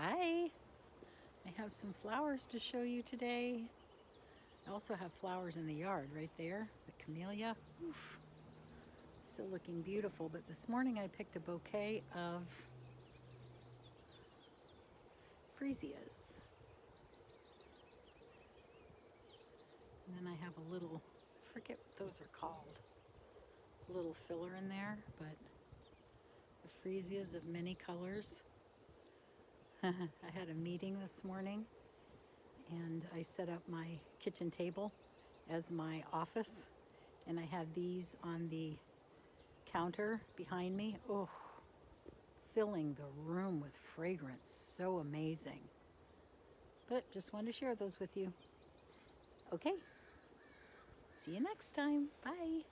Hi, I have some flowers to show you today. I also have flowers in the yard right there, the camellia. Oof, still looking beautiful, but this morning I picked a bouquet of freesias. And then I have a little, I forget what those are called, a little filler in there, but the freesias of many colors. I had a meeting this morning and I set up my kitchen table as my office, and I had these on the counter behind me. Oh, filling the room with fragrance. So amazing. But just wanted to share those with you. Okay, see you next time. Bye.